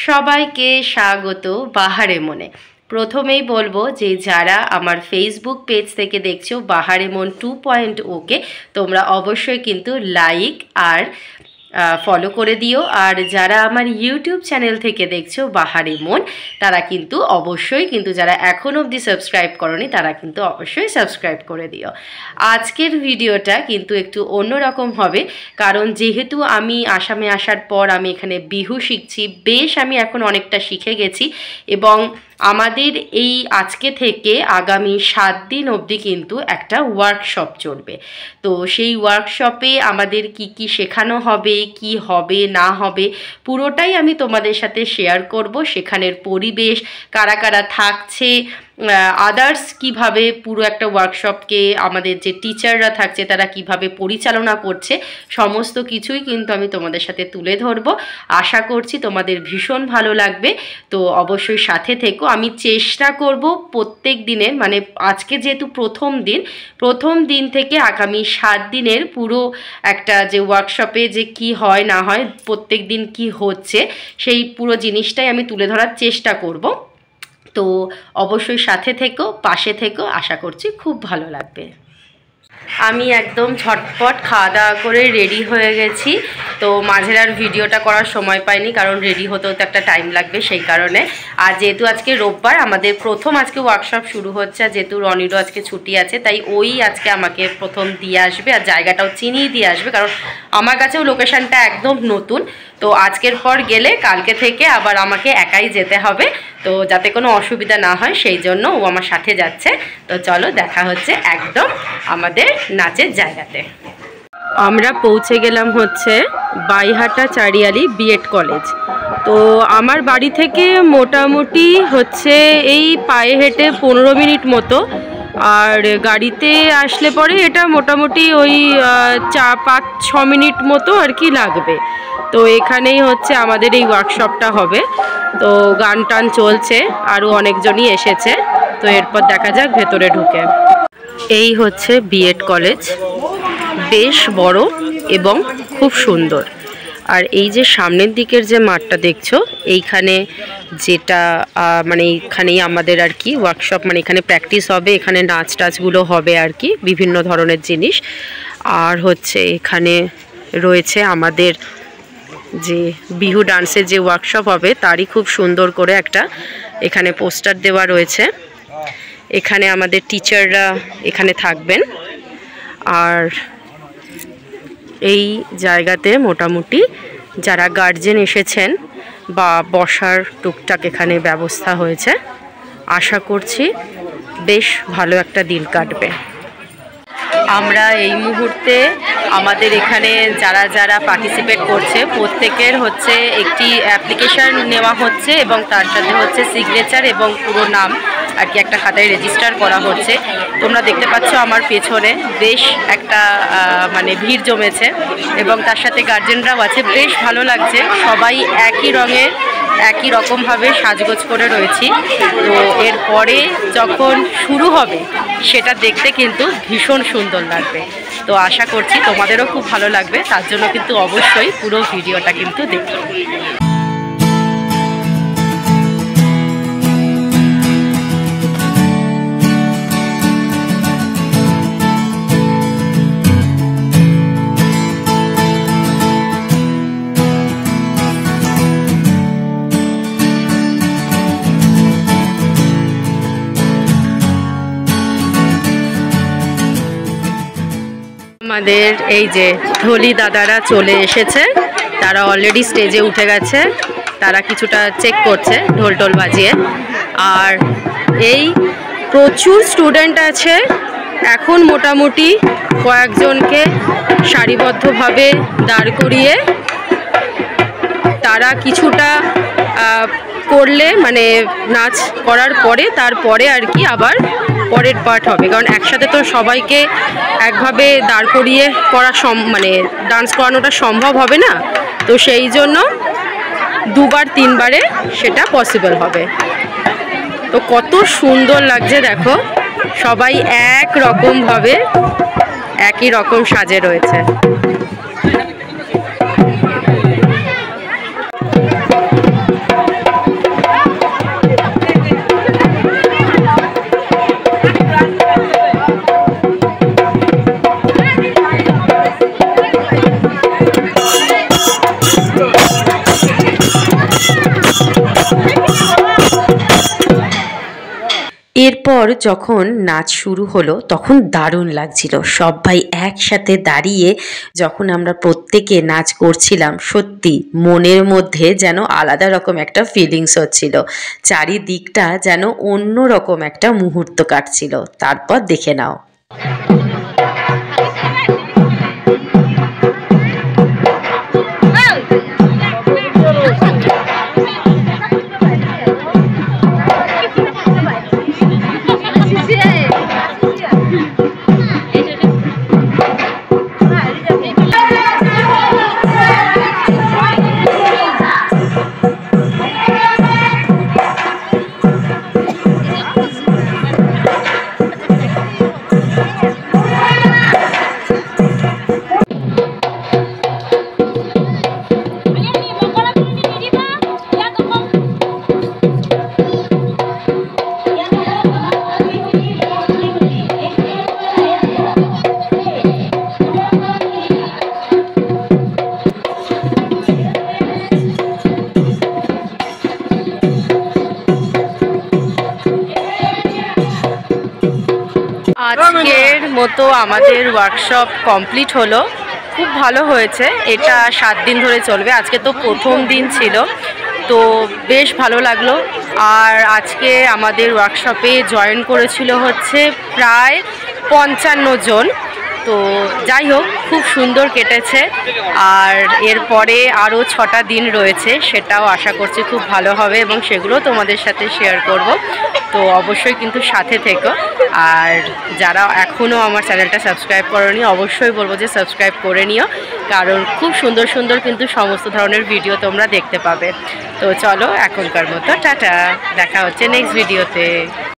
সবাইকে স্বাগত বাহারে মনে। প্রথমেই বলবো যে যারা আমার ফেসবুক পেজ থেকে দেখছো বাহারে মন 2.0কে তোমরা অবশ্যই কিন্তু লাইক আর ফলো করে দিও। আর যারা আমার ইউটিউব চ্যানেল থেকে দেখছো বাহারে মন তারা কিন্তু অবশ্যই কিন্তু যারা এখনও অবধি সাবস্ক্রাইব করোনি তারা কিন্তু অবশ্যই সাবস্ক্রাইব করে দিও। আজকের ভিডিওটা কিন্তু একটু অন্যরকম হবে, কারণ যেহেতু আমি আসামে আসার পর আমি এখানে বিহু শিখছি, বেশ আমি এখন অনেকটা শিখে গেছি এবং আমাদের এই আজকে থেকে আগামী 7 দিন অবধি কিন্তু একটা ওয়ার্কশপ চলবে। তো সেই ওয়ার্কশপে আমাদের কি কি শেখানো হবে, কি হবে না হবে পুরোটাই আমি তোমাদের সাথে শেয়ার করব। সেখানের পরিবেশ, কারা কারা থাকছে, আদার্স কিভাবে পুরো একটা ওয়ার্কশপকে আমাদের যে টিচাররা থাকছে তারা কিভাবে পরিচালনা করছে, সমস্ত কিছুই কিন্তু আমি তোমাদের সাথে তুলে ধরবো। আশা করছি তোমাদের ভীষণ ভালো লাগবে। তো অবশ্যই সাথে থেকো। আমি চেষ্টা করব প্রত্যেক দিনের, মানে আজকে যেহেতু প্রথম দিন থেকে আগামী 7 দিনের পুরো একটা যে ওয়ার্কশপে যে কি হয় না হয়, প্রত্যেক দিন কি হচ্ছে সেই পুরো জিনিসটাই আমি তুলে ধরার চেষ্টা করব। তো অবশ্যই সাথে থেকো, পাশে থেকো, আশা করছি খুব ভালো লাগবে। আমি একদম ঝটপট খাওয়া দাওয়া করে রেডি হয়ে গেছি। তো মাঝের আর ভিডিওটা করার সময় পাইনি, কারণ রেডি হতেও তো একটা টাইম লাগবে সেই কারণে। আর যেহেতু আজকে রোববার, আমাদের আজকে ওয়ার্কশপ শুরু হচ্ছে, আর যেহেতু রনিরও আজকে ছুটি আছে তাই ওই আজকে আমাকে প্রথম দিয়ে আসবে আর জায়গাটাও চিনিয়ে দিয়ে আসবে, কারণ আমার কাছেও লোকেশানটা একদম নতুন। তো আজকের পর গেলে কালকে থেকে আবার আমাকে একাই যেতে হবে, তো যাতে কোনো অসুবিধা না হয় সেই জন্য ও আমার সাথে যাচ্ছে। তো চলো দেখা হচ্ছে একদম আমাদের নাচের জায়গাতে। আমরা পৌঁছে গেলাম হচ্ছে বাইহাটা চারিয়ালি বিএড কলেজ। তো আমার বাড়ি থেকে মোটামুটি হচ্ছে এই পায়ে হেঁটে 15 মিনিট মতো, আর গাড়িতে আসলে পরে এটা মোটামুটি ওই 5-6 মিনিট মতো আর কি লাগবে। তো এখানেই হচ্ছে আমাদের এই ওয়ার্কশপটা হবে। তো গান টান চলছে, আরও অনেকজনই এসেছে। তো এরপর দেখা যাক ভেতরে ঢুকে। এই হচ্ছে বিএড কলেজ, বেশ বড় এবং খুব সুন্দর। আর এই যে সামনের দিকের যে মাঠটা দেখছো, এইখানে যেটা মানে এইখানেই আমাদের আর কি ওয়ার্কশপ, মানে এখানে প্র্যাকটিস হবে, এখানে নাচ টাচগুলো হবে আর কি, বিভিন্ন ধরনের জিনিস। আর হচ্ছে এখানে রয়েছে আমাদের যে বিহু ডান্সের যে ওয়ার্কশপ হবে তারই খুব সুন্দর করে একটা এখানে পোস্টার দেওয়া রয়েছে। এখানে আমাদের টিচাররা এখানে থাকবেন, আর এই জায়গাতে মোটামুটি যারা গার্জেন এসেছেন বা বসার টুকটাক এখানে ব্যবস্থা হয়েছে। আশা করছি বেশ ভালো একটা দিন কাটবে। আমরা এই মুহূর্তে আমাদের এখানে যারা যারা পার্টিসিপেট করছে প্রত্যেকের হচ্ছে একটি অ্যাপ্লিকেশান নেওয়া হচ্ছে এবং তার সাথে হচ্ছে সিগনেচার এবং পুরো নাম আর কি একটা খাতায় রেজিস্টার করা হচ্ছে। তোমরা দেখতে পাচ্ছ আমার পেছনে বেশ একটা মানে ভিড় জমেছে এবং তার সাথে গার্জেনরাও আছে। বেশ ভালো লাগছে, সবাই একই রঙের একই রকমভাবে সাজগোজ করে রয়েছি। তো এরপরে যখন শুরু হবে সেটা দেখতে কিন্তু ভীষণ সুন্দর লাগবে। তো আশা করছি তোমাদেরও খুব ভালো লাগবে, তার জন্য কিন্তু অবশ্যই পুরো ভিডিওটা কিন্তু দেখো। আমাদের এই যে ঢোলি দাদারা চলে এসেছে, তারা অলরেডি স্টেজে উঠে গেছে, তারা কিছুটা চেক করছে ঢোল টোল বাজিয়ে। আর এই প্রচুর স্টুডেন্ট আছে, এখন মোটামুটি কয়েকজনকে সারিবদ্ধভাবে দাঁড় করিয়ে তারা কিছুটা করলে মানে নাচ করার পরে তারপরে আর কি আবার পরের পার্ট হবে, কারণ একসাথে তো সবাইকে একভাবে দাঁড় করিয়ে করা মানে ডান্স করানোটা সম্ভব হবে না। তো সেই জন্য 2-3বারে সেটা পসিবল হবে। তো কত সুন্দর লাগছে দেখো, সবাই এক রকমভাবে একই রকম সাজে রয়েছে। এরপর যখন নাচ শুরু হলো তখন দারুণ লাগছিল। সবাই একসাথে দাঁড়িয়ে যখন আমরা প্রত্যেকে নাচ করছিলাম, সত্যি মনের মধ্যে যেন আলাদা রকম একটা ফিলিংস হচ্ছিল। চারিদিকটা যেন অন্য রকম একটা মুহূর্ত কাটছিল। তারপর দেখে নাও। আজকের মতো আমাদের ওয়ার্কশপ কমপ্লিট হলো। খুব ভালো হয়েছে। এটা 7 দিন ধরে চলবে। আজকে তো প্রথম দিন ছিল, তো বেশ ভালো লাগলো। আর আজকে আমাদের ওয়ার্কশপে জয়েন করেছিল হচ্ছে প্রায় 55 জন। তো যাই হোক, খুব সুন্দর কেটেছে। আর এরপরে আরও 6টা দিন রয়েছে, সেটাও আশা করছি খুব ভালো হবে এবং সেগুলো তোমাদের সাথে শেয়ার করব। তো অবশ্যই কিন্তু সাথে থেকো। আর যারা এখনও আমার চ্যানেলটা সাবস্ক্রাইব করোনি, অবশ্যই বলবো যে সাবস্ক্রাইব করে নিও, কারণ খুব সুন্দর সুন্দর কিন্তু সমস্ত ধরনের ভিডিও তোমরা দেখতে পাবে। তো চলো এখনকার মতো টাটা, দেখা হচ্ছে নেক্সট ভিডিওতে।